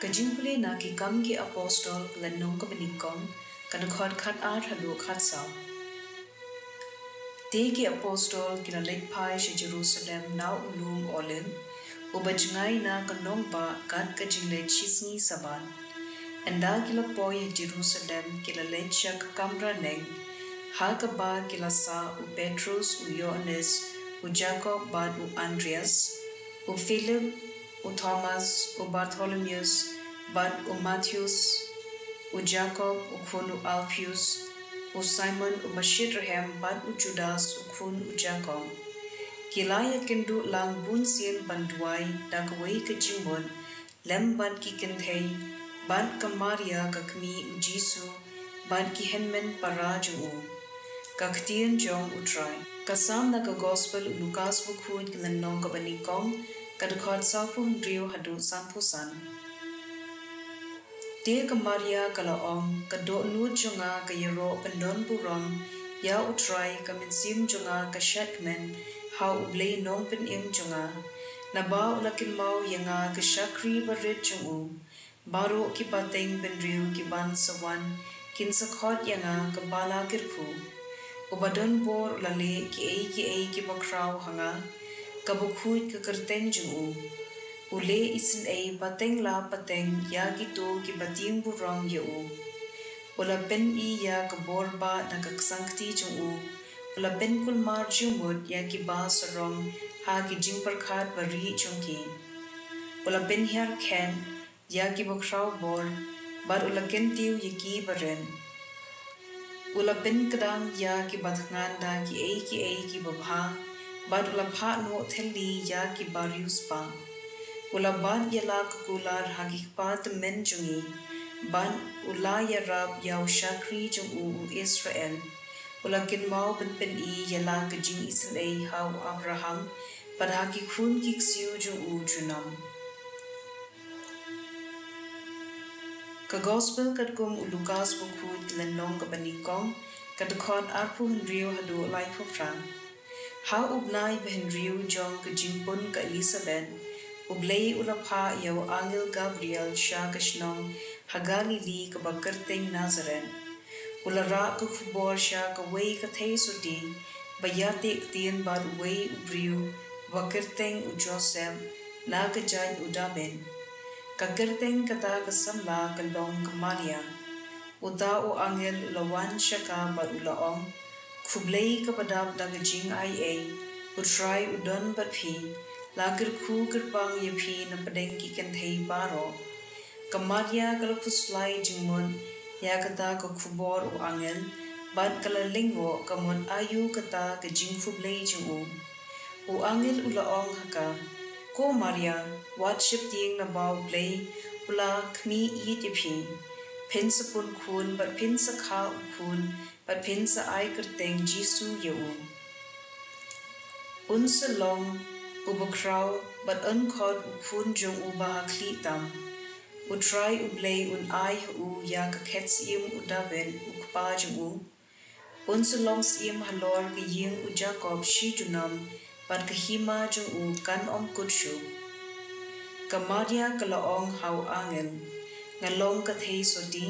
Jingpule na ki kam ki apostol klan nong ka benikong kan khot khat ar hadu khat sao. Te ki apostol kina lek pai shi Jerusalem na ulum olin ubajngai na kanong ba kat ka jingle chisni saban. Enda kila poy Jerusalem kila lecha ka kamra neng ha ka ba kila sa u Petrus u Yohanes u Jacob bad u Andreas u Philip u Thomas u Bartholomeus bad u Matthews u Jacob u khun u Alpheus u Simon u Bashirahem bad u Judas u khun u Jacob. Kilaya kendu lang bun sien banduai dakway ka jingmon lem bad ki kenthei bad ka Maria ka kmi u Jisu bad ki henmen paraju u. Ka ktien jong u try. Kasam na ka gospel u Lucas bu khun kilan nong ka banikong kadkhot sapu hundriyo hadu sampusan. Dia ka Maria kala om ka do nu jonga ka yero pendon buram ya utrai ka minsim jonga ka shatmen ha u Blei nong pen im jonga na ba ulakin mau yanga ka shakri barit jongu baro ki pateng benriu ki ban sawan kin sakhot yanga ka bala kirpu ubadon bor lale ki ei ki bakraw hanga ka bukhuit ka kerteng jongu ule isin ay pateng la pateng ya gitu ki bating buram ya u. Ula pen I ya ka borba na kaksangti jung u. Ula pen kulmar jumut ya ki ba sarong ha ki jingparkhat bari jung ki. Ula pen hiar ken ya ki bakraw bor bar ula kentiu ya ki baren. Ula pen kadang ya ki batngan da ki ei ki babha bar ula pha no theli ya ki barius pa. Ula ban yala kukular hakikpat men jungi ban ula yarab yaw shakri jung u Israel ula kinmau pen I yala kajing Israel haw Abraham pad hakikun kiksiu jung u junam. Ka gospel kadkum u Lucas bukhut lenong ka banikong kadkhot arpu hendriyo hadu lai pufran. Ha ubnai behendriyo jong kajingpun ka Elizabeth Blei ulapha yaw angel Gabriel sha kashnong hagalili ka bakarteng Nazaren. Ulara ka khubor sha ka way ka thay sudi bayate ktien bad way ubriu bakarteng u Joseph na ka jan udaben. Ka kerteng kata ka samla ka long ka Maria. Uda o angel ulawan sha ka bad ulaong khublei ka padap da ka jing ai utray udon bad phi Lakir ku kerpang ye phi na padeng ki kenthei baro. Kamaria kala puslai jingmon ya kata ka khubor u angel bad kala lingwo kamon ayu kata ka jingfu Blei jingu. U angel ula ong haka ko Maria watship ting na bau Blei ula kmi I te phi. Pensa pun kun bad pensa kha u kun bad pensa ai kerteng Jisu ye u. Unsa long ubakraw bat unkhod ukun jong uba klitam utrai Blei ai u ya ka ketsim udaben ukpa jong u unsulong sim halor ka ying u Jacob shidunam bat ka hima jong u kan om kutshu ka Maria kalaong haw angel ngalong ka thei sodi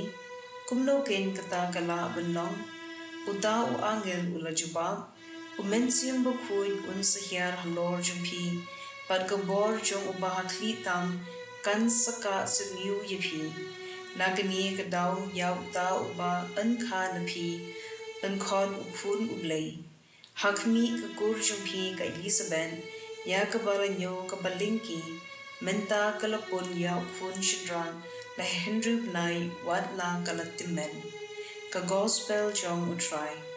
kumno ken kata kala benlong uda u angel ula jubab Umensium bukuin unsahiar halor jumpi, pad kabor jong ubahakli tam kan saka semiu yepi. Nagani kadaw yaw ta uba unkha napi, unkhod ukun Blei. Hakmi kakur jumpi ka Elizabeth, ya kabaranyo kabalingki, menta kalapun ya ukun shidran, la hendrib nai wad la kalatimen. Ka gospel jong utray.